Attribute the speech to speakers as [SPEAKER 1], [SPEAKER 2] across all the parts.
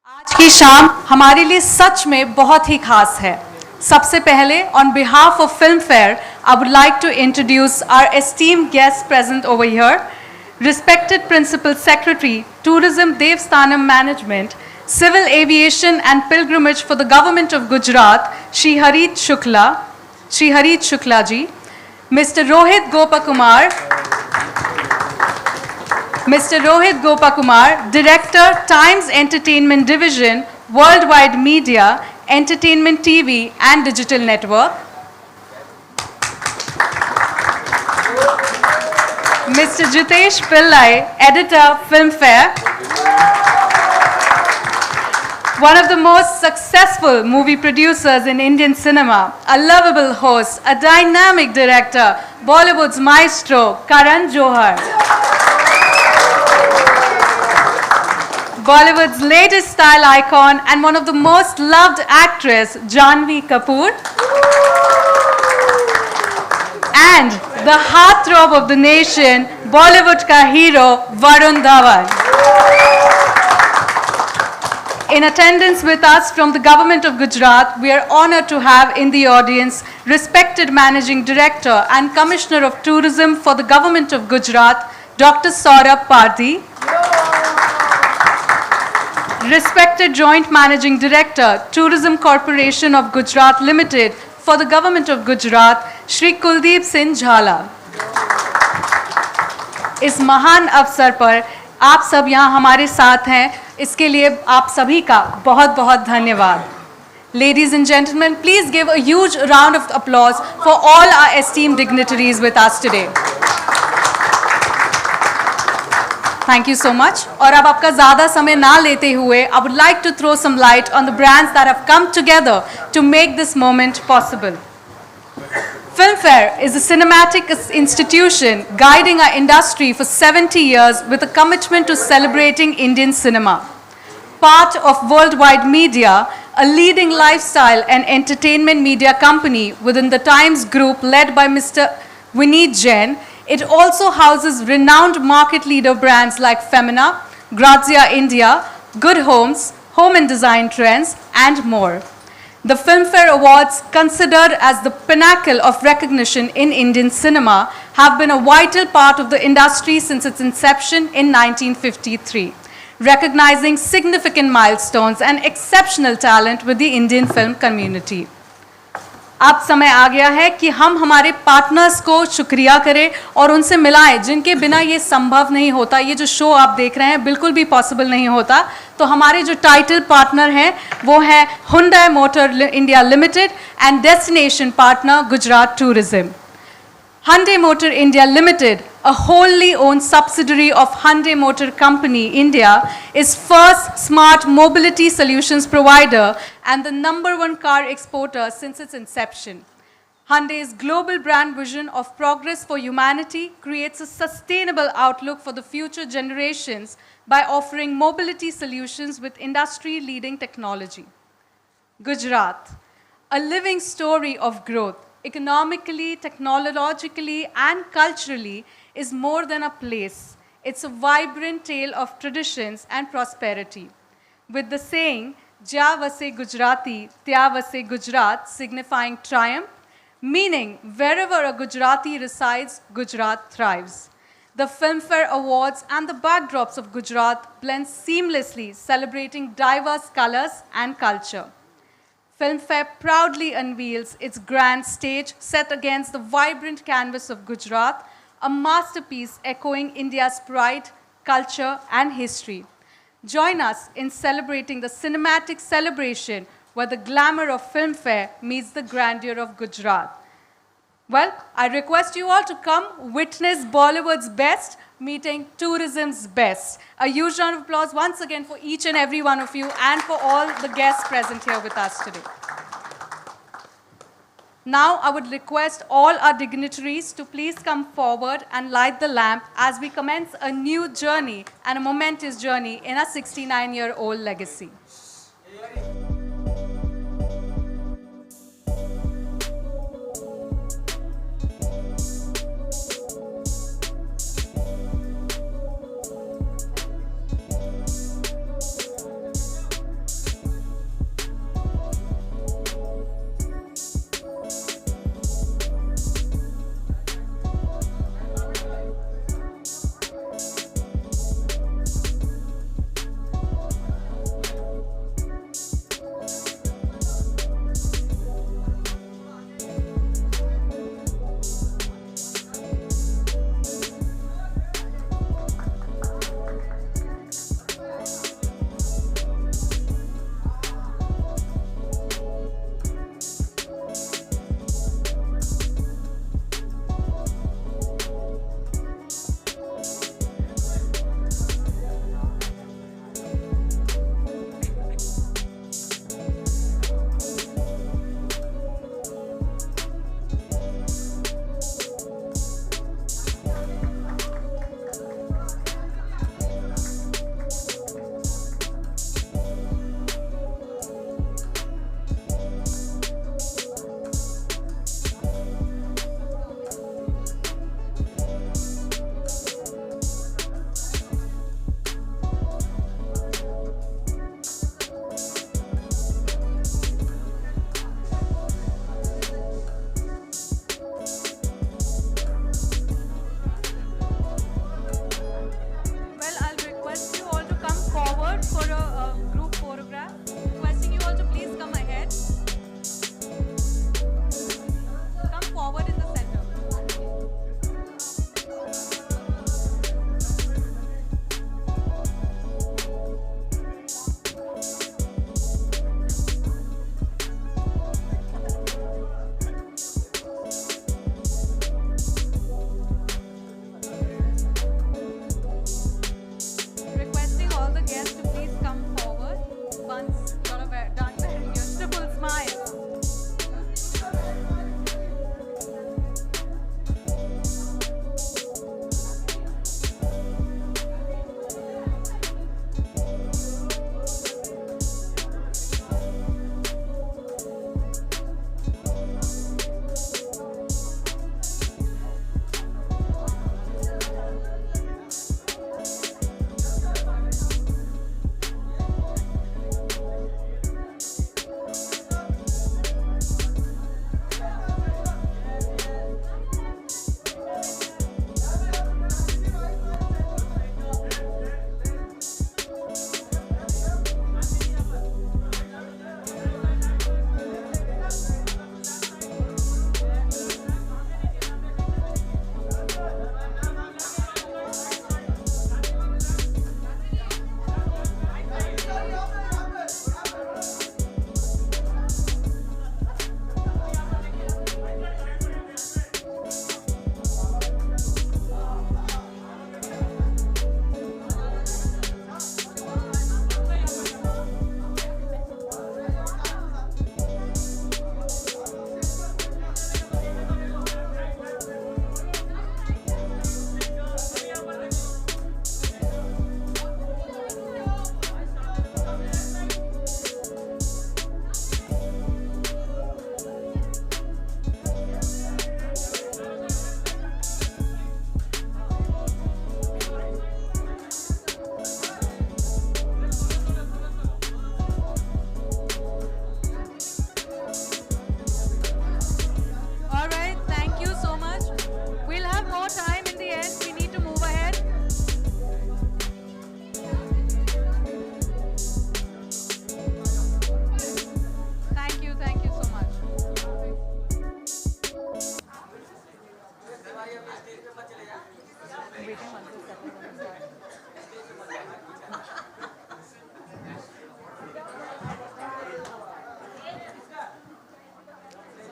[SPEAKER 1] आज की शाम हमारे लिए सच में बहुत ही खास है। सबसे पहले on behalf of Filmfare, I would like to introduce our esteemed guests present over here. Respected Principal Secretary, Tourism Devsthanam Management, Civil Aviation and Pilgrimage for the Government of Gujarat, Shri Harit Shukla ji, Mr. Rohit Gopakumar, Director, Times Entertainment Division, Worldwide Media, Entertainment TV and Digital Network. Mr. Jitesh Pillai, Editor, Filmfare. One of the most successful movie producers in Indian cinema, a lovable host, a dynamic director, Bollywood's maestro, Karan Johar. Bollywood's latest style icon and one of the most loved actress, Janhvi Kapoor. And the heartthrob of the nation, Bollywood ka hero, Varun Dhawan. In attendance with us from the Government of Gujarat, we are honored to have in the audience respected Managing Director and Commissioner of Tourism for the Government of Gujarat, Dr. Saurabh Parthi. Respected Joint Managing Director, Tourism Corporation of Gujarat Limited for the Government of Gujarat, Shri Kuldeep Singh Jhala. इस महान अवसर पर आप सब यहाँ हमारे साथ हैं, इसके लिए आप सभी का बहुत बहुत धन्यवाद. Ladies and gentlemen, please give a huge round of applause for all our esteemed dignitaries with us today. Thank you so much. और अब आपका ज़्यादा समय ना लेते हुए, I would like to throw some light on the brands that have come together to make this moment possible. Filmfare is a cinematic institution guiding our industry for 70 years with a commitment to celebrating Indian cinema. Part of Worldwide Media, a leading lifestyle and entertainment media company within the Times Group led by Mr. Vineet Jain, it also houses renowned market leader brands like Femina, Grazia India, Good Homes, Home and Design Trends, and more. The Filmfare Awards, considered as the pinnacle of recognition in Indian cinema, have been a vital part of the industry since its inception in 1953, recognizing significant milestones and exceptional talent with the Indian film community. अब समय आ गया है कि हम हमारे partners को शुक्रिया करें और उनसे मिलाएं जिनके बिना ये संभव नहीं होता. ये जो शो आप देख रहे हैं बिल्कुल भी पॉसिबल नहीं होता. तो हमारे जो टाइटल पार्टनर हैं वो है Hyundai Motor India Limited and destination partner Gujarat tourism. Hyundai Motor India Limited, a wholly owned subsidiary of Hyundai Motor Company India, is first smart mobility solutions provider and the #1 car exporter since its inception. Hyundai's global brand vision of progress for humanity creates a sustainable outlook for the future generations by offering mobility solutions with industry-leading technology. Gujarat, a living story of growth, economically, technologically, and culturally, is more than a place. It's a vibrant tale of traditions and prosperity. With the saying, "Jya vase Gujarati, tya vase Gujarat," signifying triumph, meaning wherever a Gujarati resides, Gujarat thrives. The Filmfare Awards and the backdrops of Gujarat blend seamlessly, celebrating diverse colors and culture. Filmfare proudly unveils its grand stage set against the vibrant canvas of Gujarat, a masterpiece echoing India's pride, culture, and history. Join us in celebrating the cinematic celebration where the glamour of Filmfare meets the grandeur of Gujarat. Well, I request you all to come witness Bollywood's best meeting tourism's best. A huge round of applause once again for each and every one of you and for all the guests present here with us today. Now I would request all our dignitaries to please come forward and light the lamp as we commence a new journey and a momentous journey in our 69-year-old legacy.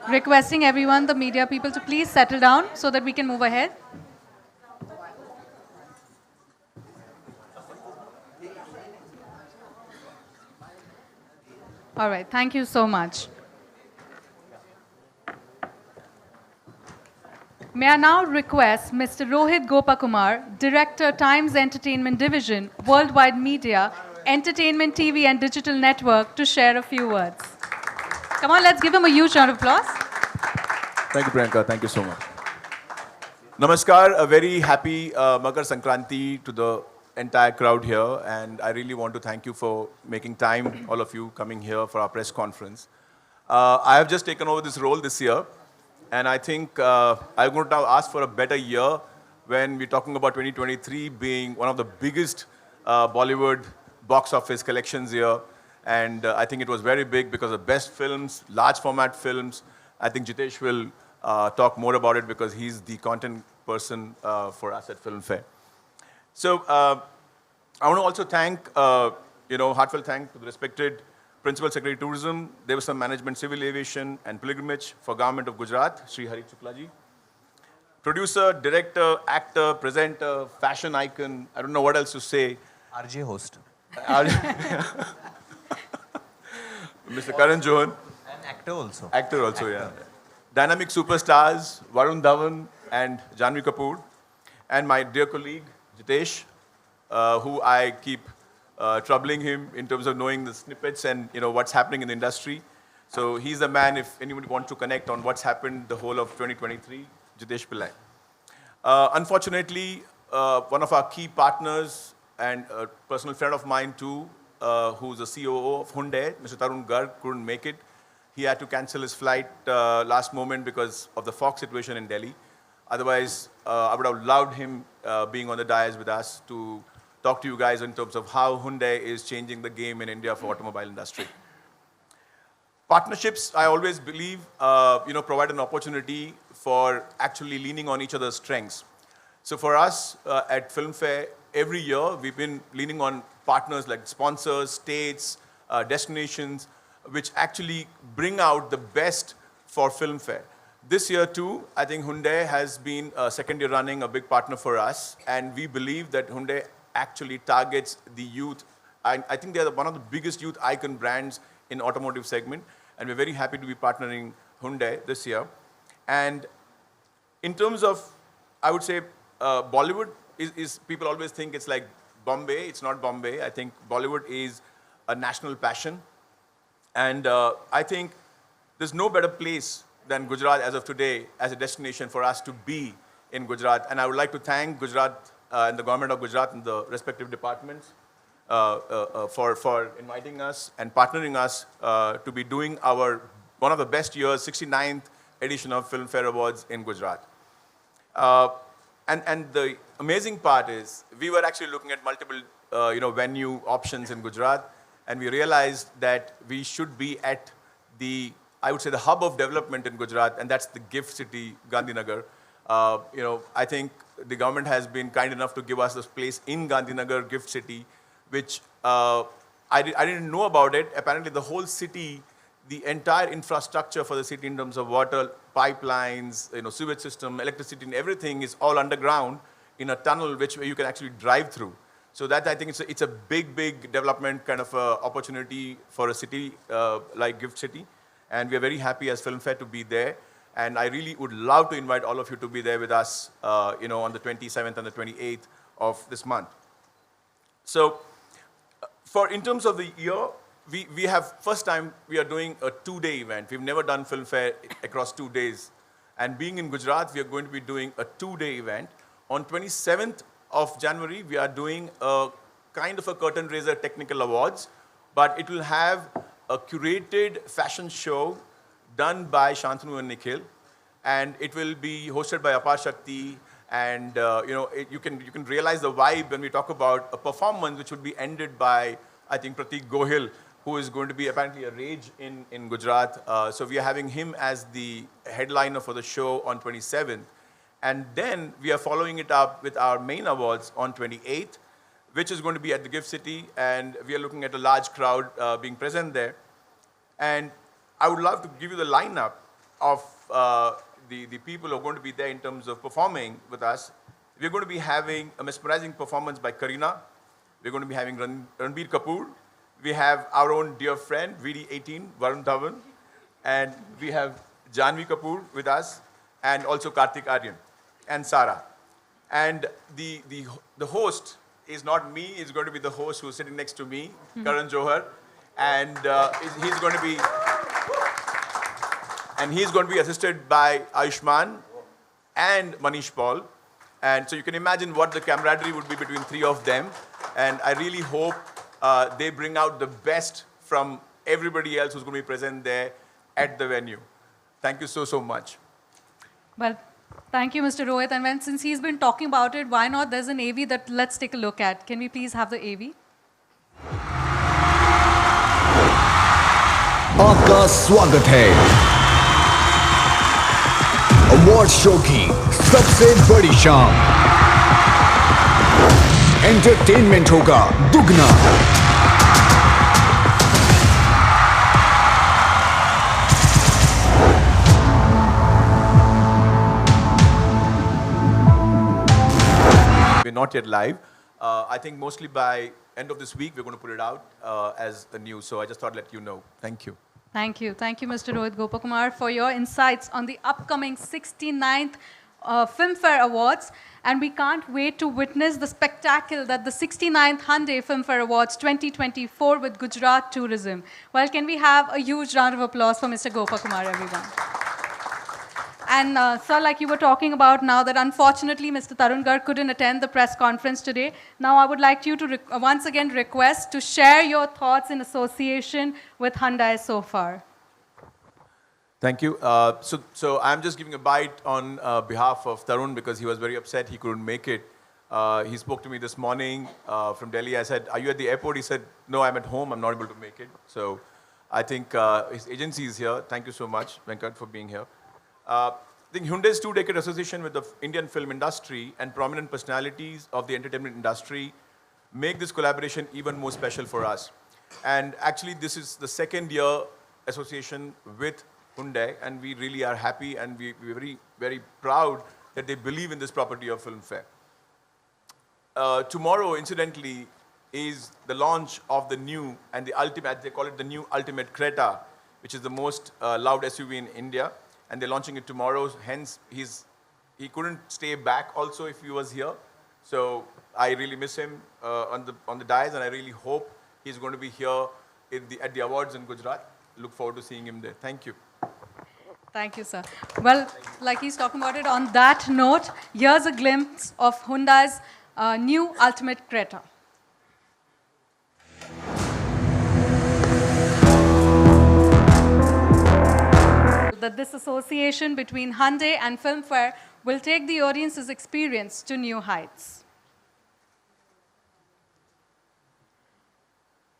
[SPEAKER 1] Requesting everyone, the media people, to please settle down so that we can move ahead. All right, thank you so much. May I now request Mr. Rohit Gopakumar, Director, Times Entertainment Division, Worldwide Media, Entertainment TV and Digital Network, to share a few words. Come on, let's give him a huge round of applause.
[SPEAKER 2] Thank you, Priyanka. Thank you so much. Namaskar. A very happy Makar Sankranti to the entire crowd here. And I really want to thank you for making time, all of you coming here for our press conference. I have just taken over this role this year. And I think I'm going to now ask for a better year when we're talking about 2023 being one of the biggest Bollywood box office collections year. And I think it was very big because of best films, large format films. I think Jitesh will talk more about it because he's the content person for us at Filmfare. So I want to also thank, heartfelt thank to the respected Principal Secretary Tourism, Devastam Management, Civil Aviation and Pilgrimage for Government of Gujarat, Shri Hari Chuklaji. Producer, director, actor, presenter, fashion icon, I don't know what else to say.
[SPEAKER 3] RJ host.
[SPEAKER 2] Mr. Karan Johar.
[SPEAKER 3] And actor also.
[SPEAKER 2] Actor also, yeah. Dynamic superstars, Varun Dhawan and Janhvi Kapoor. And my dear colleague, Jitesh, who I keep troubling him in terms of knowing the snippets and what's happening in the industry. So he's the man if anybody wants to connect on what's happened the whole of 2023, Jitesh Pillai. Unfortunately, one of our key partners and a personal friend of mine too, who's the COO of Hyundai, Mr. Tarun Garg, couldn't make it. He had to cancel his flight last moment because of the fog situation in Delhi. Otherwise, I would have loved him being on the dais with us to talk to you guys in terms of how Hyundai is changing the game in India for automobile industry. Partnerships, I always believe, provide an opportunity for actually leaning on each other's strengths. So for us at Filmfare, every year we've been leaning on partners like sponsors, states, destinations, which actually bring out the best for Filmfare. This year too, I think Hyundai has been second year running a big partner for us, and we believe that Hyundai actually targets the youth. I think they're one of the biggest youth icon brands in automotive segment, and we're very happy to be partnering Hyundai this year. And in terms of, I would say, Bollywood is people always think it's like Bombay. It's not Bombay. I think Bollywood is a national passion. And I think there's no better place than Gujarat as of today as a destination for us to be in Gujarat. And I would like to thank Gujarat and the government of Gujarat and the respective departments for inviting us and partnering us to be doing one of the best years, 69th edition of Filmfare Awards in Gujarat. And the amazing part is we were actually looking at multiple venue options in Gujarat, and we realized that we should be at I would say the hub of development in Gujarat, and that's the gift city, Gandhinagar. I think the government has been kind enough to give us this place in Gandhinagar, gift city, which I didn't know about it. Apparently the whole city, the entire infrastructure for the city in terms of water, pipelines, sewage system, electricity, and everything is all underground in a tunnel which you can actually drive through. So that I think it's a big, big development kind of opportunity for a city like Gift City. And we are very happy as Filmfare to be there. And I really would love to invite all of you to be there with us, on the 27th and the 28th of this month. So in terms of the year, we have, first time we are doing a 2-day event. We've never done Filmfare across 2 days. And being in Gujarat, we are going to be doing a 2-day event. On 27th of January, we are doing a kind of a curtain raiser technical awards, but it will have a curated fashion show done by Shantanu and Nikhil, and it will be hosted by Apar Shakti, and you can realize the vibe when we talk about a performance which would be ended by, I think, Pratik Gohil, who is going to be apparently a rage in Gujarat. So we are having him as the headliner for the show on 27th. And then we are following it up with our main awards on 28th, which is going to be at the Gift City, and we are looking at a large crowd being present there. And I would love to give you the lineup of the people who are going to be there in terms of performing with us, we're going to be having a mesmerizing performance by Kareena. We're going to be having Janhvi Kapoor. We have our own dear friend, VD18, Varun Dhawan. And we have Janhvi Kapoor with us, and also Karthik Aryan and Sara. And the host is not me, it's going to be the host who's sitting next to me, Karan Johar. And he's going to be assisted by Ayushman and Manish Paul. And so you can imagine what the camaraderie would be between three of them. And I really hope they bring out the best from everybody else who's going to be present there at the venue. Thank you so much.
[SPEAKER 1] Well, thank you, Mr. Rohit. And since he's been talking about it, why not? There's an AV that let's take a look at. Can we please have the AV?
[SPEAKER 4] आपका स्वागत है award show की सबसे बड़ी शाम। Entertainment होगा दुगना।
[SPEAKER 2] We're not yet live. I think mostly by end of this week, we're going to put it out as a news. So I just thought I'd let you know. Thank you.
[SPEAKER 1] Thank you. Thank you, Mr. Rohit Gopakumar, for your insights on the upcoming 69th Filmfare Awards. And we can't wait to witness the spectacle that the 69th Hyundai Filmfare Awards 2024 with Gujarat Tourism. Well, can we have a huge round of applause for Mr. Gopakumar, everyone? And sir, like you were talking about now that unfortunately Mr. Tarun Garg couldn't attend the press conference today. Now I would like you to once again request to share your thoughts in association with Hyundai so far.
[SPEAKER 2] Thank you. So I'm just giving a bite on behalf of Tarun because he was very upset he couldn't make it. He spoke to me this morning from Delhi. I said, "Are you at the airport?" He said, "No, I'm at home. I'm not able to make it." So I think his agency is here. Thank you so much, Venkat, for being here. I think Hyundai's two-decade association with the Indian film industry and prominent personalities of the entertainment industry make this collaboration even more special for us. And actually, this is the second year association with Hyundai, and we really are happy and we're very, very proud that they believe in this property of Filmfare. Tomorrow, incidentally, is the launch of the new and the ultimate, they call it the new Ultimate Creta, which is the most loved SUV in India. And they're launching it tomorrow. Hence, he couldn't stay back also if he was here. So I really miss him on the dais, and I really hope he's going to be here at the awards in Gujarat. Look forward to seeing him there. Thank you.
[SPEAKER 1] Thank you, sir. Well, like he's talking about it, on that note, here's a glimpse of Hyundai's new Ultimate Creta. That this association between Hyundai and Filmfare will take the audience's experience to new heights.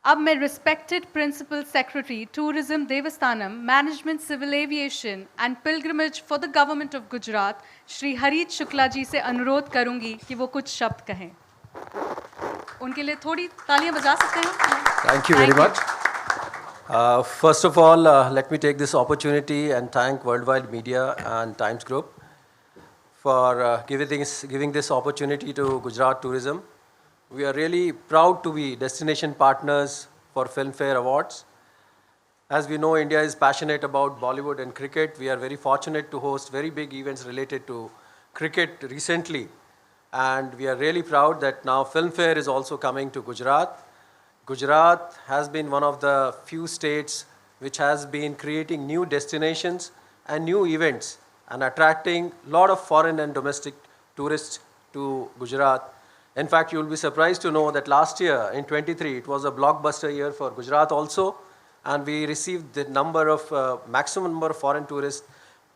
[SPEAKER 1] अब मैं respected Principal Secretary, Tourism Devasthanam, Management Civil Aviation and Pilgrimage for the Government of Gujarat, Shri Harish Shukla ji से अनुरोध करूंगी कि वो कुछ शब्द कहें. उनके लिए थोड़ी तालियां बजा सकते हैं?
[SPEAKER 5] Thank you very much. First of all, let me take this opportunity and thank Worldwide Media and Times Group for giving this opportunity to Gujarat Tourism. We are really proud to be destination partners for Filmfare Awards. As we know, India is passionate about Bollywood and cricket. We are very fortunate to host very big events related to cricket recently. And we are really proud that now Filmfare is also coming to Gujarat. Gujarat has been one of the few states which has been creating new destinations and new events and attracting a lot of foreign and domestic tourists to Gujarat. In fact, you will be surprised to know that last year in 23, it was a blockbuster year for Gujarat also, and we received the maximum number of foreign tourists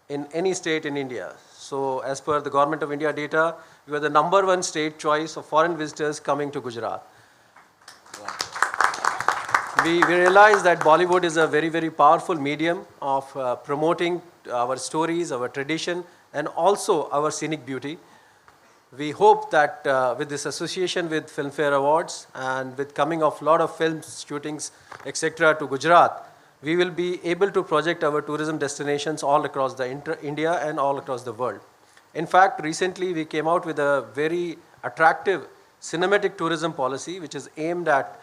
[SPEAKER 5] in any state in India. So as per the Government of India data, we were the #1 state choice of foreign visitors coming to Gujarat. We realize that Bollywood is a very, very powerful medium of promoting our stories, our tradition, and also our scenic beauty. We hope that with this association with Filmfare Awards and with coming of a lot of film shootings, etc. to Gujarat, we will be able to project our tourism destinations all across the India and all across the world. In fact, recently we came out with a very attractive cinematic tourism policy which is aimed at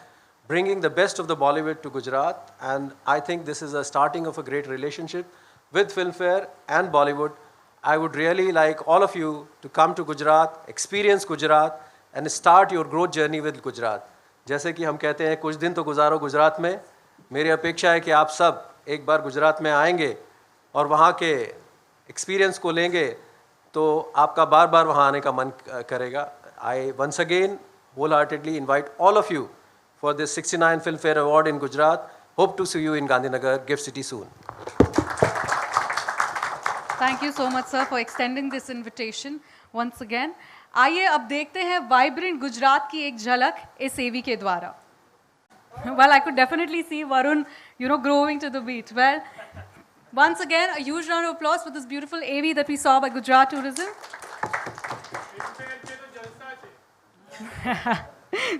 [SPEAKER 5] bringing the best of the Bollywood to Gujarat, and I think this is a starting of a great relationship with Filmfare and Bollywood. I would really like all of you to come to Gujarat, experience Gujarat and start your growth journey with Gujarat. जैसे कि हम कहते हैं कुछ दिन तो गुजारो गुजरात में, मेरी अपेक्षा है कि आप सब एक बार गुजरात में आएंगे और वहाँ के एक्सपीरियंस को लेंगे तो आपका बार बार वहाँ आने का मन करेगा. I once again wholeheartedly invite all of you for this 69 Filmfare Award in Gujarat. Hope to see you in Gandhinagar, Gift City soon.
[SPEAKER 1] Thank you so much, sir, for extending this invitation once again. आइए अब देखते हैं vibrant Gujarat की एक झलक इस एवी के द्वारा. Well, I could definitely see Varun, growing to the beat. Well, once again, a huge round of applause for this beautiful AV that we saw by Gujarat Tourism.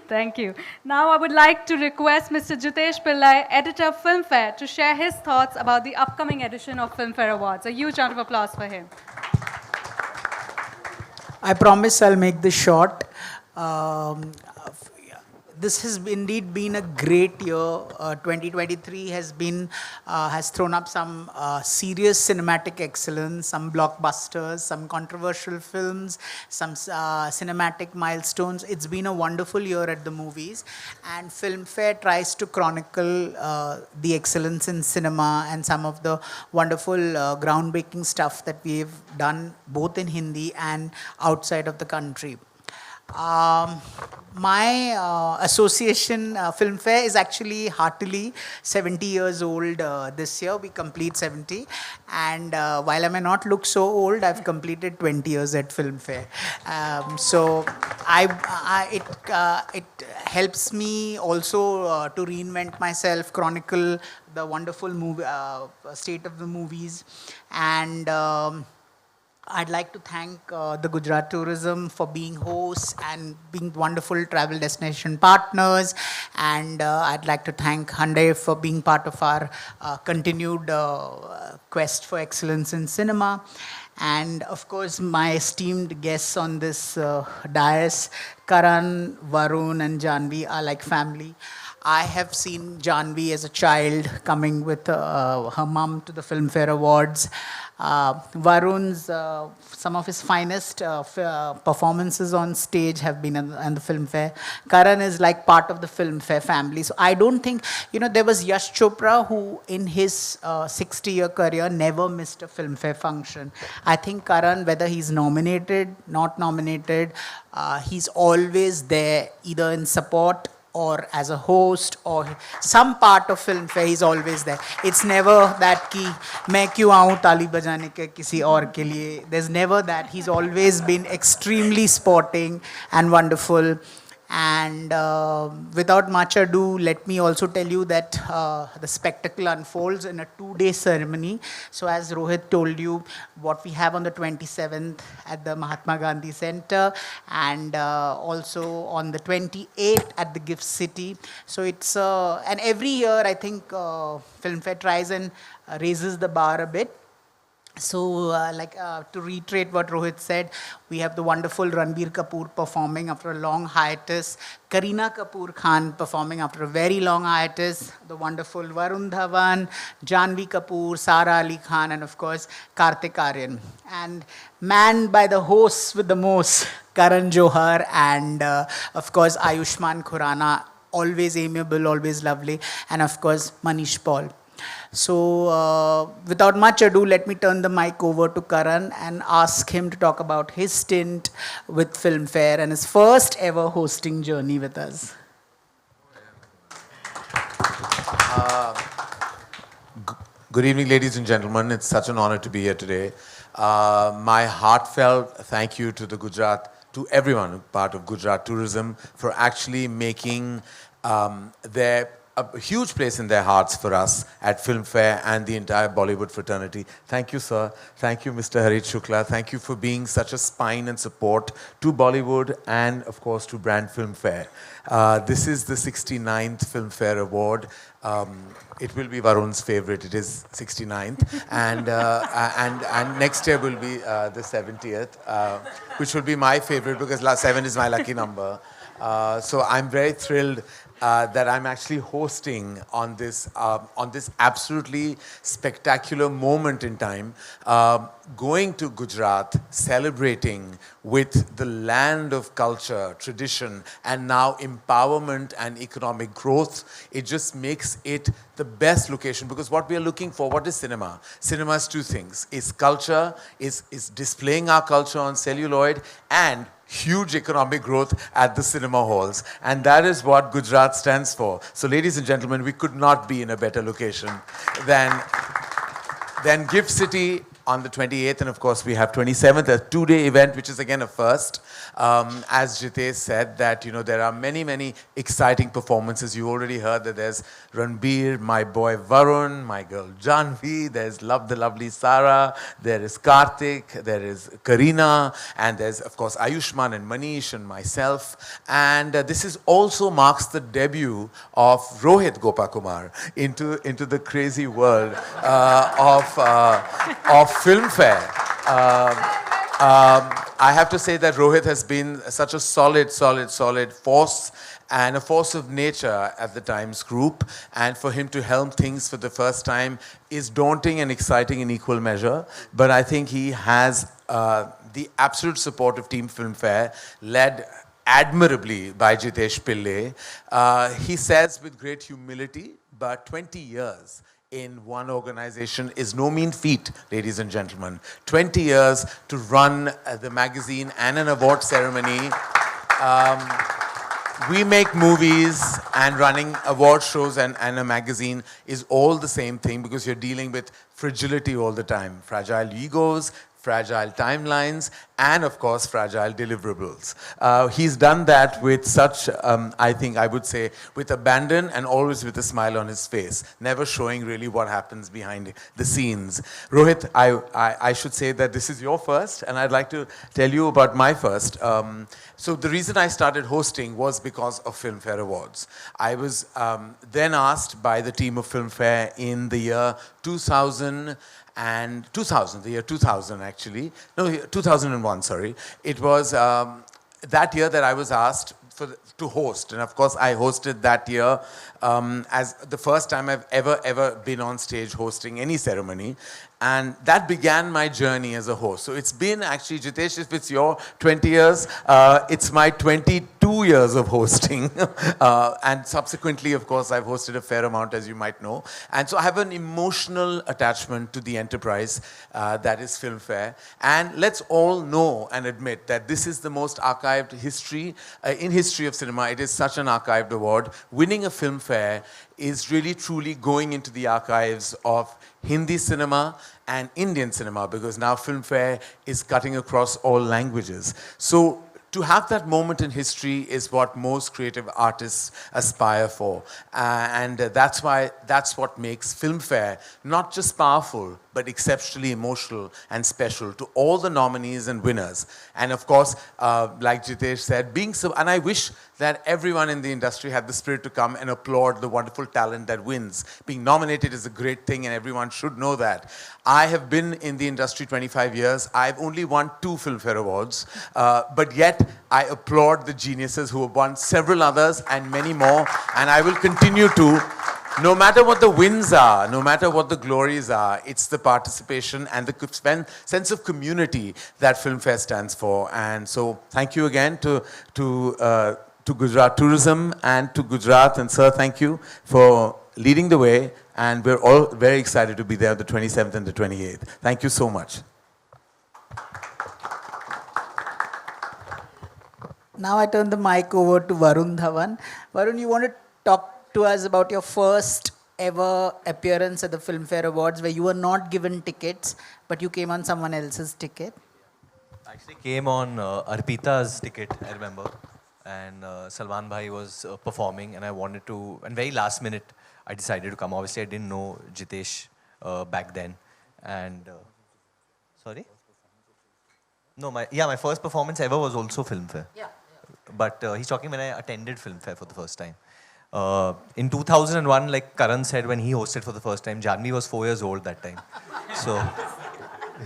[SPEAKER 1] Thank you. Now I would like to request Mr. Jitesh Pillai, editor of Filmfare, to share his thoughts about the upcoming edition of Filmfare Awards. A huge round of applause for him.
[SPEAKER 6] I promise I'll make this short. This has indeed been a great year. 2023 has thrown up some serious cinematic excellence, some blockbusters, some controversial films, some cinematic milestones. It's been a wonderful year at the movies, and Filmfare tries to chronicle the excellence in cinema and some of the wonderful groundbreaking stuff that we've done both in Hindi and outside of the country. My association, Filmfare, is actually heartily 70 years old this year. We complete 70. And while I may not look so old, I've completed 20 years at Filmfare. So it helps me also to reinvent myself, chronicle the wonderful state of the movies. And I'd like to thank the Gujarat Tourism for being hosts and being wonderful travel destination partners. And I'd like to thank Hyundai for being part of our continued quest for excellence in cinema. And of course, my esteemed guests on this dais, Karan, Varun and Janhvi, are like family. I have seen Janhvi as a child coming with her mum to the Filmfare Awards. Varun's, some of his finest performances on stage have been on the Filmfare. Karan is like part of the Filmfare family. So I don't think, there was Yash Chopra who in his 60-year career never missed a Filmfare function. I think Karan, whether he's nominated, not nominated, he's always there either in support or as a host or some part of Filmfare, he's always there. It's never that ki main kyun aun taali bajane ke kisi aur ke liye. There's never that. He's always been extremely sporting and wonderful. And without much ado, let me also tell you that the spectacle unfolds in a 2-day ceremony. So as Rohit told you, what we have on the 27th at the Mahatma Gandhi Center and also on the 28th at the Gift City. So it's, and every year I think Filmfare tries and raises the bar a bit. So, to reiterate what Rohit said, we have the wonderful Ranbir Kapoor performing after a long hiatus, Kareena Kapoor Khan performing after a very long hiatus, the wonderful Varun Dhawan, Janhvi Kapoor, Sara Ali Khan, and of course, Kartik Aaryan. And manned by the hosts with the most, Karan Johar and of course, Ayushmann Khurrana, always amiable, always lovely, and of course, Manish Paul. So, without much ado, let me turn the mic over to Karan and ask him to talk about his stint with Filmfare and his first ever hosting journey with us.
[SPEAKER 7] Good evening, ladies and gentlemen. It's such an honor to be here today. My heartfelt thank you to to everyone part of Gujarat Tourism for actually making their a huge place in their hearts for us at Filmfare and the entire Bollywood fraternity. Thank you, sir. Thank you, Mr. Harit Shukla. Thank you for being such a spine and support to Bollywood and, of course, to Brand Filmfare. This is the 69th Filmfare Award. It will be Varun's favorite. It is 69th. and next year will be the 70th, which will be my favorite because last 7 is my lucky number. So I'm very thrilled that I'm actually hosting on this absolutely spectacular moment in time, going to Gujarat, celebrating with the land of culture, tradition, and now empowerment and economic growth. It just makes it the best location because what we are looking for, what is cinema? Cinema is two things. It's culture, is displaying our culture on celluloid, and huge economic growth at the cinema halls. And that is what Gujarat stands for. So ladies and gentlemen, we could not be in a better location than Gift City on the 28th, and of course we have 27th, a 2-day event, which is again a first. As Jitesh said, that there are many exciting performances. You already heard that there's Ranbir, my boy Varun, my girl Janhvi, there's the lovely Sara, there is Karthik, there is Karina, and there's of course Ayushman and Manish and myself. And this is also marks the debut of Rohit Gopakumar into the crazy world of Filmfare. I have to say that Rohit has been such a solid force and a force of nature at the Times Group. And for him to helm things for the first time is daunting and exciting in equal measure. But I think he has the absolute support of Team Filmfare, led admirably by Jitesh Pillai. He says with great humility, but 20 years in one organization is no mean feat, ladies and gentlemen. 20 years to run the magazine and an award ceremony. We make movies, and running award shows and a magazine is all the same thing because you're dealing with fragility all the time. Fragile egos, fragile timelines, and of course, fragile deliverables. He's done that with such, I think I would say, with abandon and always with a smile on his face, never showing really what happens behind the scenes. Rohit, I should say that this is your first, and I'd like to tell you about my first. So the reason I started hosting was because of Filmfare Awards. I was then asked by the team of Filmfare in the year 2000 actually. No, 2001, sorry. It was that year that I was asked to host. And of course, I hosted that year as the first time I've ever been on stage hosting any ceremony. And that began my journey as a host. So it's been actually, Jitesh, if it's your 20 years, it's my 22 years of hosting. And subsequently, of course, I've hosted a fair amount, as you might know. And so I have an emotional attachment to the enterprise that is Filmfare. And let's all know and admit that this is the most archived history, in history of cinema. It is such an archived award. Winning a Filmfare is really truly going into the archives of Hindi cinema and Indian cinema, because now Filmfare is cutting across all languages. So to have that moment in history is what most creative artists aspire for. And that's what makes Filmfare not just powerful, but exceptionally emotional and special to all the nominees and winners. And of course, like Jitesh said, and I wish that everyone in the industry had the spirit to come and applaud the wonderful talent that wins. Being nominated is a great thing, and everyone should know that. I have been in the industry 25 years. I've only won 2 Filmfare Awards, but yet I applaud the geniuses who have won several others and many more, and I will continue to. No matter what the wins are, no matter what the glories are, it's the participation and the sense of community that Filmfare stands for. And so thank you again to Gujarat Tourism and to Gujarat. And sir, thank you for leading the way. And we're all very excited to be there the 27th and the 28th. Thank you so much.
[SPEAKER 6] Now I turn the mic over to Varun Dhawan. Varun, you want to talk to us about your first ever appearance at the Filmfare Awards where you were not given tickets, but you came on someone else's ticket?
[SPEAKER 3] I actually came on Arpita's ticket, I remember. and Salman Bhai was performing, and I wanted to. And very last minute, I decided to come. Obviously, I didn't know Jitesh back then, and sorry. No, my first performance ever was also Filmfare. Yeah. But he's talking when I attended Filmfare for the first time. In 2001, like Karan said, when he hosted for the first time, Janhvi was 4 years old that time. So,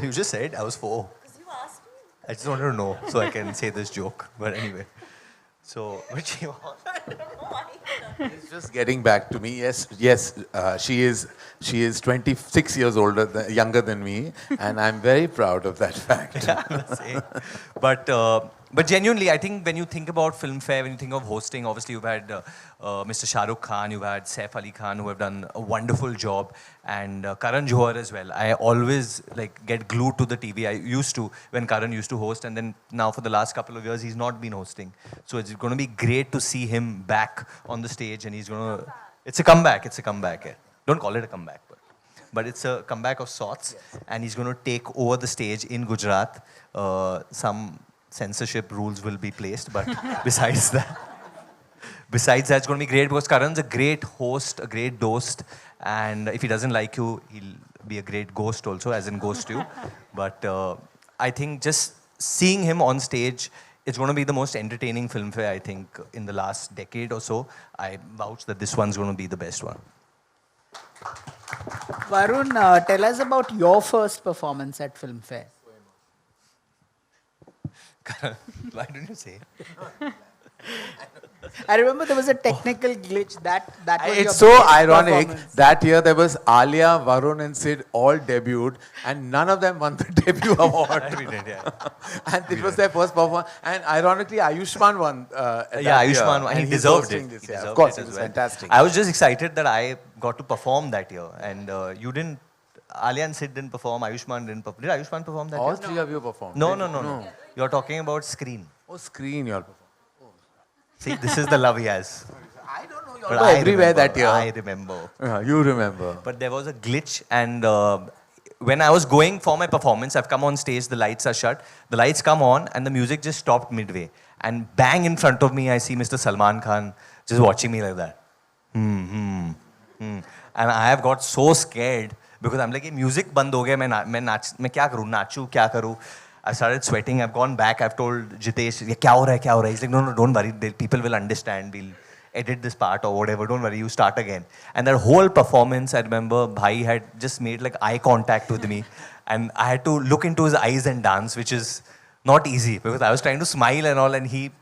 [SPEAKER 3] you just said I was 4. Because you asked me. I just wanted to know so I can say this joke. But anyway. So, which you want?
[SPEAKER 7] It's just getting back to me. Yes, she is 26 years younger than me, and I'm very proud of that fact.
[SPEAKER 3] Yeah, but genuinely, I think when you think about Filmfare, when you think of hosting, obviously you've had Mr. Shah Rukh Khan, you've had Saif Ali Khan, who have done a wonderful job, and Karan Johar as well. I always like get glued to the TV. I used to when Karan used to host, and then now for the last couple of years he's not been hosting. So it's going to be great to see him back on the stage, and he's going to. It's a comeback. It's a comeback. Yeah. Don't call it a comeback, but it's a comeback of sorts, and he's going to take over the stage in Gujarat. Some censorship rules will be placed, but besides that, it's going to be great because Karan's a great host, a great host, and if he doesn't like you, he'll be a great ghost also, as in ghost you. But I think just seeing him on stage, it's going to be the most entertaining Filmfare, I think, in the last decade or so. I vouch that this one's going to be the best one.
[SPEAKER 6] Varun, tell us about your first performance at Filmfare.
[SPEAKER 3] Why don't you say?
[SPEAKER 6] I remember there was a technical glitch that was your
[SPEAKER 7] It's so
[SPEAKER 6] biggest
[SPEAKER 7] ironic.
[SPEAKER 6] performance.
[SPEAKER 7] That year there was Alia, Varun and Sid all debuted, and none of them won the debut award.
[SPEAKER 3] We did, yeah.
[SPEAKER 7] And it was their first performance. And ironically, Ayushmann won.
[SPEAKER 3] Yeah, Ayushmann,
[SPEAKER 7] year,
[SPEAKER 3] and he
[SPEAKER 7] he's
[SPEAKER 3] deserved
[SPEAKER 7] hosting
[SPEAKER 3] it.
[SPEAKER 7] this
[SPEAKER 3] He
[SPEAKER 7] year.
[SPEAKER 3] deserved
[SPEAKER 7] Of course,
[SPEAKER 3] it
[SPEAKER 7] it
[SPEAKER 3] as
[SPEAKER 7] was
[SPEAKER 3] well.
[SPEAKER 7] fantastic.
[SPEAKER 3] I was just excited that I got to perform that year, and you didn't. Alia and Sid didn't perform. Ayushmann didn't perform. Did Ayushmann perform that
[SPEAKER 7] All
[SPEAKER 3] year?
[SPEAKER 7] three of you performed.
[SPEAKER 3] No. You're talking about screen.
[SPEAKER 7] Oh, screen you all performed.
[SPEAKER 3] See, this is the love he has.
[SPEAKER 7] I don't know. You
[SPEAKER 3] But
[SPEAKER 7] all were everywhere that year.
[SPEAKER 3] I remember.
[SPEAKER 7] Yeah, you remember.
[SPEAKER 3] But there was a glitch, and when I was going for my performance, I've come on stage, the lights are shut, the lights come on, and the music just stopped midway. And bang in front of me, I see Mr. Salman Khan just watching me like that. And I have got so scared because I'm like, "Hey, music band ho gaya, मैं क्या करूँ, नाचूँ, क्या करूँ?" I started sweating. I've gone back. I've told Jitesh, "ये क्या हो रहा है, क्या हो रहा है?" He's like, "No, don't worry. People will understand. We'll edit this part or whatever. Don't worry. You start again." And that whole performance, I remember, Bhai had just made like eye contact with me, and I had to look into his eyes and dance, which is not easy because I was trying to smile and all, and he,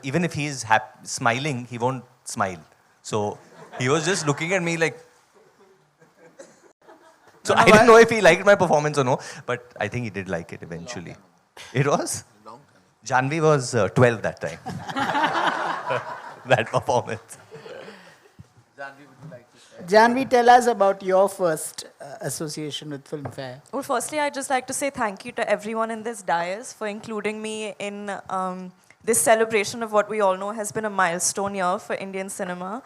[SPEAKER 3] even if he's smiling, he won't smile. So he was just looking at me like. So I didn't know if he liked my performance or no, but I think he did like it eventually. It was? Janhvi was 12 that time. That performance.
[SPEAKER 6] Janhvi, tell us about your first association with Filmfare.
[SPEAKER 8] Well, firstly, I'd just like to say thank you to everyone in this dais for including me in this celebration of what we all know has been a milestone year for Indian cinema.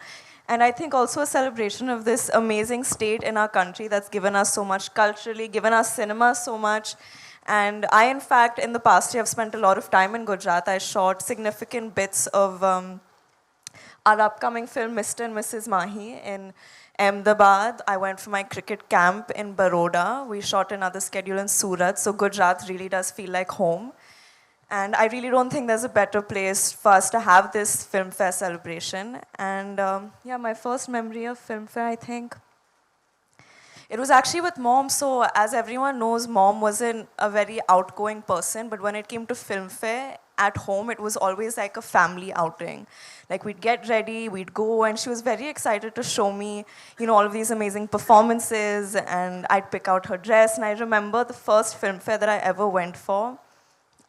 [SPEAKER 8] And I think also a celebration of this amazing state in our country that's given us so much culturally, given us cinema so much. And I, in fact, in the past year, have spent a lot of time in Gujarat. I shot significant bits of our upcoming film, Mr. and Mrs. Mahi, in Ahmedabad. I went for my cricket camp in Baroda. We shot another schedule in Surat. So Gujarat really does feel like home. And I really don't think there's a better place for us to have this Filmfare celebration. And yeah, my first memory of Filmfare, I think, it was actually with Mom. So as everyone knows, Mom wasn't a very outgoing person. But when it came to Filmfare, at home, it was always like a family outing. Like we'd get ready, we'd go, and she was very excited to show me, you know, all of these amazing performances. And I'd pick out her dress. And I remember the first Filmfare that I ever went for.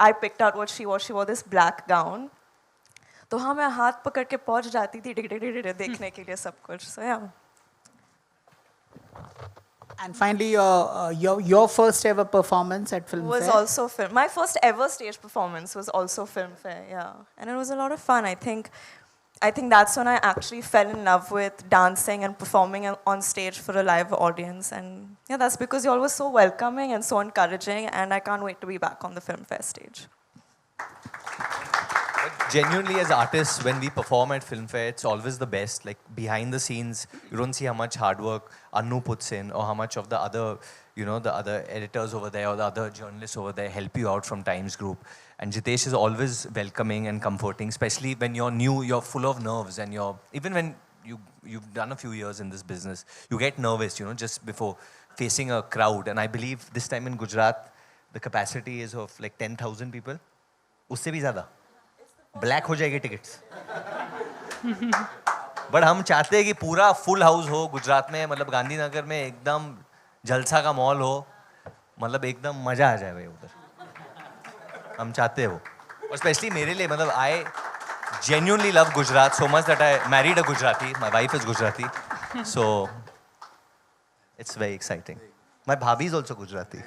[SPEAKER 8] I picked out what she wore. She wore this black gown. तो हाँ मैं हाथ पकड़ के पहुँच जाती थी देखने के लिए सब कुछ. So yeah.
[SPEAKER 6] And finally, your first ever performance at Filmfare?
[SPEAKER 8] Was also film. My first ever stage performance was also Filmfare, yeah. And it was a lot of fun. I think that's when I actually fell in love with dancing and performing on stage for a live audience. And yeah, that's because you all were so welcoming and so encouraging. And I can't wait to be back on the Filmfare stage.
[SPEAKER 3] genuinely as artists, when we perform at Filmfare, it's always the best. Like behind the scenes, you don't see how much hard work Anu puts in, or how much of the other, the other editors over there or the other journalists over there help you out from Times Group. And Jitesh is always welcoming and comforting, especially when you're new, you're full of nerves, and even when you've done a few years in this business, you get nervous, just before facing a crowd. And I believe this time in Gujarat, the capacity is of like 10,000 people. उससे भी ज़्यादा black हो जाएगी tickets but हम चाहते हैं कि पूरा फुल हाउस हो गुजरात में, मतलब गांधीनगर में एकदम जलसा का मॉल हो, मतलब एकदम मजा आ जाए भाई उधर, हम चाहते हैं वो. और स्पेशली मेरे लिए, मतलब आई genuinely love Gujarat so much that I married a Gujarati. My wife is Gujarati, so it's very exciting. My bhabhi is also Gujarati.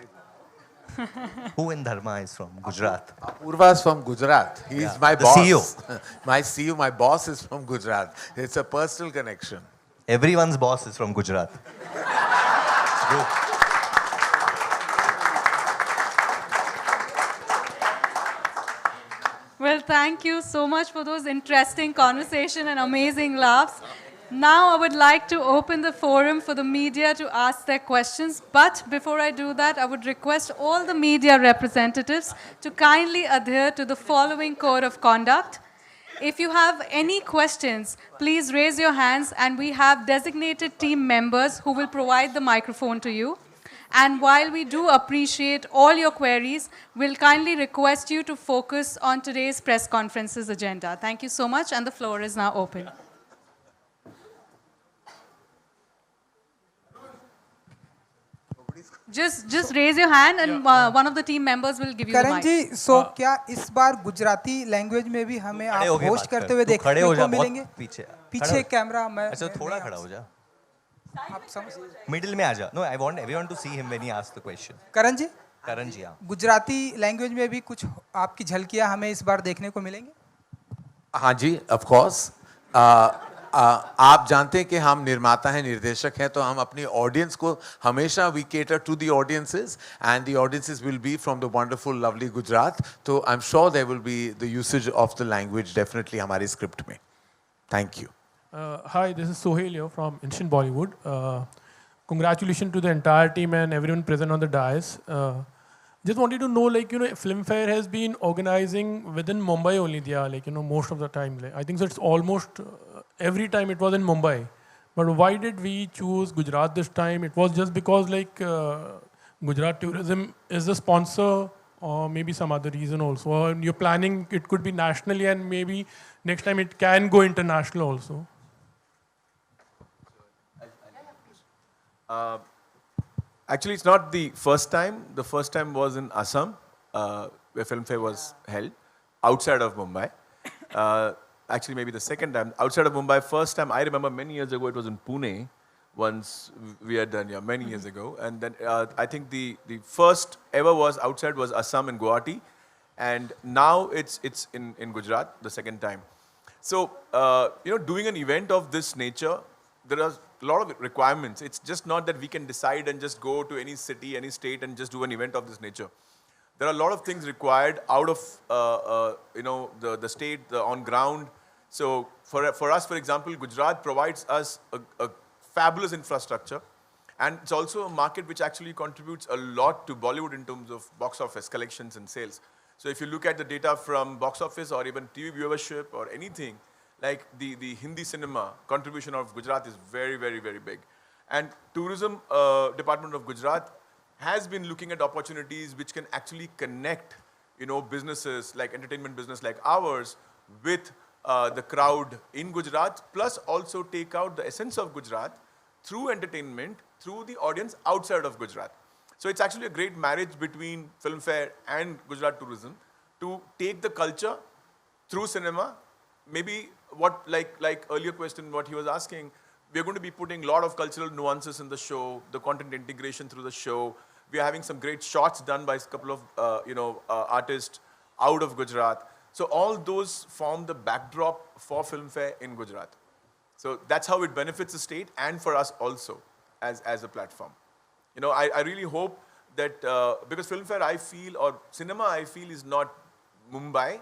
[SPEAKER 3] Who in Dharma is from Gujarat?
[SPEAKER 7] Purva is from Gujarat. He is my
[SPEAKER 3] the
[SPEAKER 7] boss.
[SPEAKER 3] CEO.
[SPEAKER 7] My CEO, my boss is from Gujarat. It's a personal connection.
[SPEAKER 3] Everyone's boss is from Gujarat. It's true.
[SPEAKER 1] Well, thank you so much for those interesting conversation and amazing laughs. Now I would like to open the forum for the media to ask their questions. But before I do that, I would request all the media representatives to kindly adhere to the following code of conduct. If you have any questions, please raise your hands, and we have designated team members who will provide the microphone to you. And while we do appreciate all your queries, we'll kindly request you to focus on today's press conference's agenda. Thank you so much, and the floor is now open. Just raise your hand, and one of the team members will give you the
[SPEAKER 9] Karan
[SPEAKER 1] mic.
[SPEAKER 9] जी, क्या इस बार Gujarati language में भी हमें आप host करते हुए देखने को मिलेंगे? पीछे कैमरा मैं
[SPEAKER 3] अच्छा थोड़ा खड़ा हो जा,
[SPEAKER 9] आप समझ
[SPEAKER 3] मिडिल में आ जा. No, I want everyone to see him when he asks the question.
[SPEAKER 9] करण जी,
[SPEAKER 3] हाँ.
[SPEAKER 9] गुजराती लैंग्वेज में भी कुछ आपकी झलकियां हमें इस बार देखने को मिलेंगे?
[SPEAKER 7] हाँ जी, of course. आप जानते हैं कि हम निर्माता हैं, निर्देशक हैं, तो हम अपनी ऑडियंस को हमेशा we cater to the audiences, and the audiences will be from the wonderful, lovely Gujarat. So I'm sure there will be the usage of the language definitely हमारे स्क्रिप्ट में. Thank you.
[SPEAKER 10] Hi, this is Sohail here from Instant Bollywood. Congratulations to the entire team and everyone present on the dais. Just wanted to know, Filmfare has been organizing within Mumbai only, most of the time. I think so it's almost every time it was in Mumbai. But why did we choose Gujarat this time? It was just because Gujarat Tourism is the sponsor, or maybe some other reason also. Or you're planning it could be nationally, and maybe next time it can go international also.
[SPEAKER 2] Actually, it's not the first time. The first time was in Assam, where Filmfare was held, outside of Mumbai. Actually, maybe the second time. Outside of Mumbai, first time, I remember many years ago, it was in Pune. Once we had done, many years ago. And then I think the first ever was outside was Assam and Guwahati. And now it's in Gujarat, the second time. So, doing an event of this nature, there are a lot of requirements. It's just not that we can decide and just go to any city, any state and just do an event of this nature. There are a lot of things required out of the state, the on ground. So for us, for example, Gujarat provides us a fabulous infrastructure, and it's also a market which actually contributes a lot to Bollywood in terms of box office collections and sales. So if you look at the data from box office or even TV viewership or anything, like the Hindi cinema contribution of Gujarat is very, very, very big. And tourism department of Gujarat has been looking at opportunities which can actually connect, businesses like entertainment business like ours with the crowd in Gujarat, plus also take out the essence of Gujarat through entertainment, through the audience outside of Gujarat. So it's actually a great marriage between Filmfare and Gujarat tourism to take the culture through cinema. Maybe what, like earlier question, what he was asking, we're going to be putting a lot of cultural nuances in the show, the content integration through the show. We are having some great shots done by a couple of, artists out of Gujarat. So all those form the backdrop for Filmfare in Gujarat. So that's how it benefits the state and for us also as a platform. I really hope that, because Filmfare I feel, or cinema I feel is not Mumbai,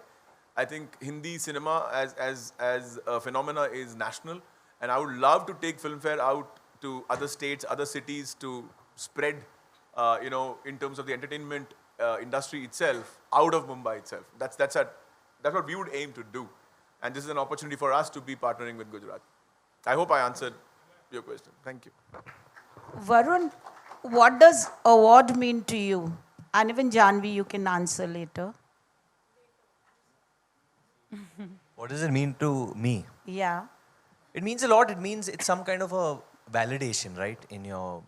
[SPEAKER 2] I think Hindi cinema as a phenomena is national, and I would love to take Filmfare out to other states, other cities to spread, in terms of the entertainment industry itself, out of Mumbai itself. That's what we would aim to do. And this is an opportunity for us to be partnering with Gujarat. I hope I answered your question. Thank you.
[SPEAKER 11] Varun, what does award mean to you? And even Janhvi, you can answer later.
[SPEAKER 3] What does it mean to me?
[SPEAKER 11] Yeah.
[SPEAKER 3] It means a lot. It means it's some kind of a validation, right, in your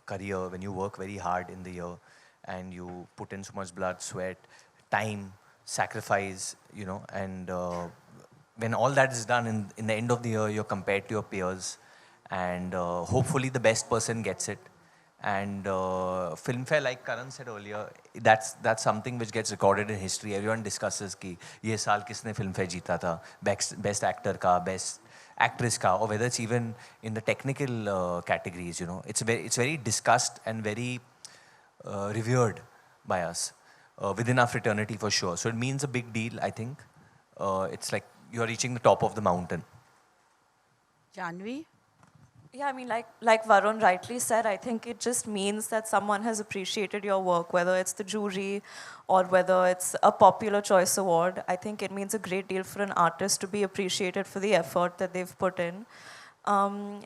[SPEAKER 3] career when you work very hard in the year and you put in so much blood, sweat, time, sacrifice, and when all that is done in the end of the year, you're compared to your peers, and hopefully the best person gets it. And Filmfare, like Karan said earlier, that's something which gets recorded in history. Everyone discusses कि ये साल किसने Filmfare जीता था, best actor का, best actress का, or whether it's even in the technical categories. It's very discussed and very revered by us within our fraternity for sure. So it means a big deal, I think. It's like you're reaching the top of the mountain.
[SPEAKER 11] Janhvi?
[SPEAKER 8] Yeah, I mean, like Varun rightly said, I think it just means that someone has appreciated your work, whether it's the jury or whether it's a popular choice award. I think it means a great deal for an artist to be appreciated for the effort that they've put in. And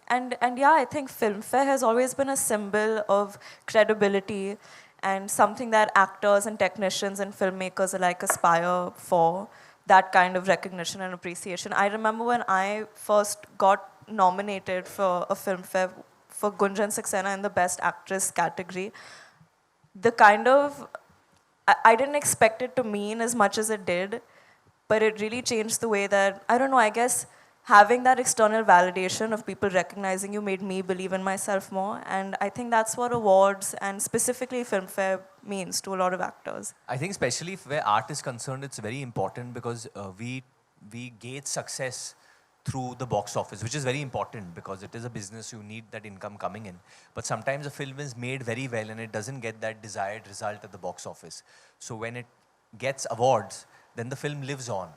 [SPEAKER 8] yeah, I think Filmfare has always been a symbol of credibility and something that actors and technicians and filmmakers alike aspire for, that kind of recognition and appreciation. I remember when I first got nominated for a Filmfare for Gunjan Saxena in the Best Actress category, the kind of, I didn't expect it to mean as much as it did, but it really changed the way that, I don't know, I guess having that external validation of people recognizing you made me believe in myself more. And I think that's what awards and specifically Filmfare means to a lot of actors.
[SPEAKER 3] I think especially where art is concerned, it's very important because we gauge success through the box office, which is very important because it is a business, you need that income coming in. But sometimes a film is made very well and it doesn't get that desired result at the box office. So when it gets awards, then the film lives on,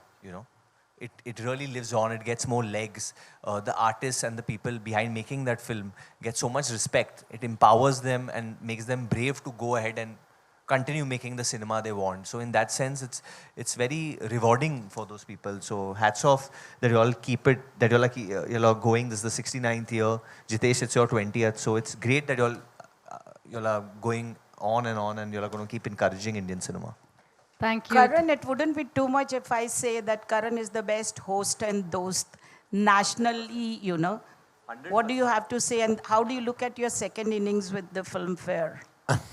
[SPEAKER 3] It really lives on, it gets more legs. The artists and the people behind making that film get so much respect. It empowers them and makes them brave to go ahead and continue making the cinema they want. So in that sense, it's very rewarding for those people. So hats off that you all keep it, that you're all going. This is the 69th year. Jitesh, it's your 20th. So it's great that you all are going on and you all are going to keep encouraging Indian cinema.
[SPEAKER 1] Thank you.
[SPEAKER 11] Karan, it wouldn't be too much if I say that Karan is the best host and dost nationally, 100%. What do you have to say and how do you look at your second innings with the Filmfare?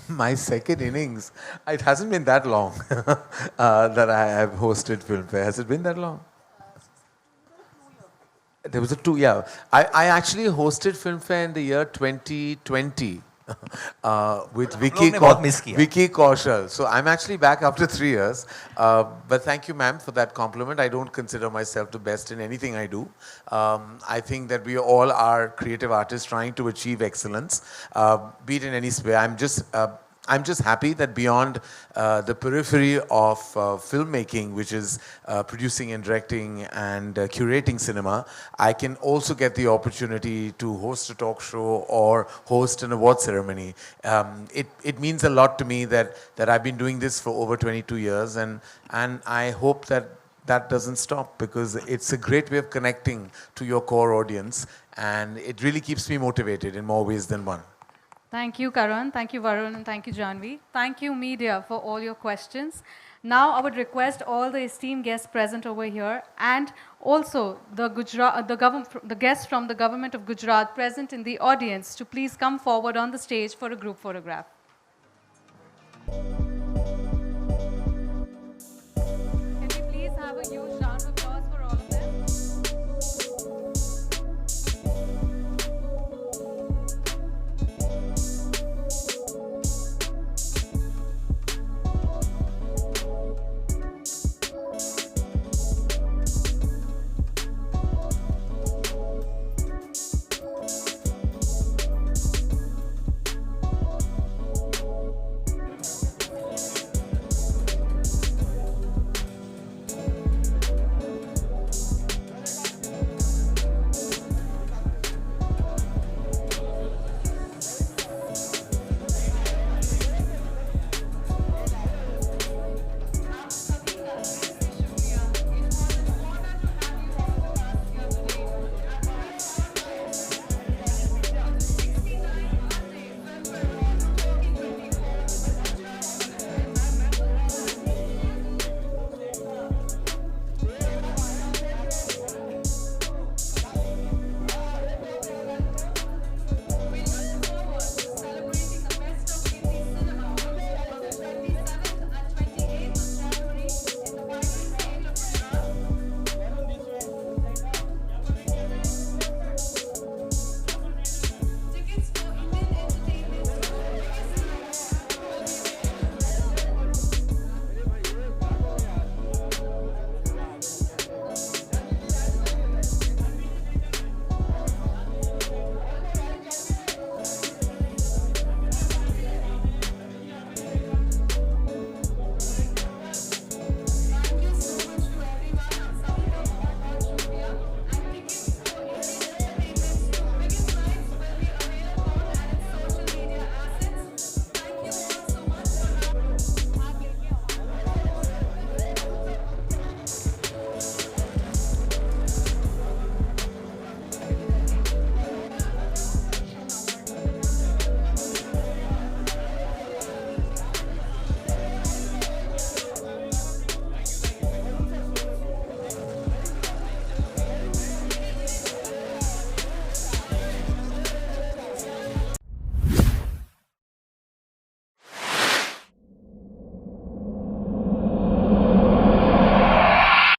[SPEAKER 7] My second innings, it hasn't been that long that I have hosted Filmfare. Has it been that long? There was a 2, yeah. I actually hosted Filmfare in the year 2020 with Vicky Kaushal. So I'm actually back after 3 years. But thank you, ma'am, for that compliment. I don't consider myself the best in anything I do. I think that we all are creative artists trying to achieve excellence, be it in any sphere. I'm just happy that beyond the periphery of filmmaking, which is producing and directing and curating cinema, I can also get the opportunity to host a talk show or host an award ceremony. It means a lot to me that I've been doing this for over 22 years, and I hope that doesn't stop because it's a great way of connecting to your core audience, and it really keeps me motivated in more ways than one.
[SPEAKER 1] Thank you, Karan. Thank you, Varun. And thank you, Janhvi. Thank you, media, for all your questions. Now, I would request all the esteemed guests present over here and also the guests from the government of Gujarat present in the audience to please come forward on the stage for a group photograph.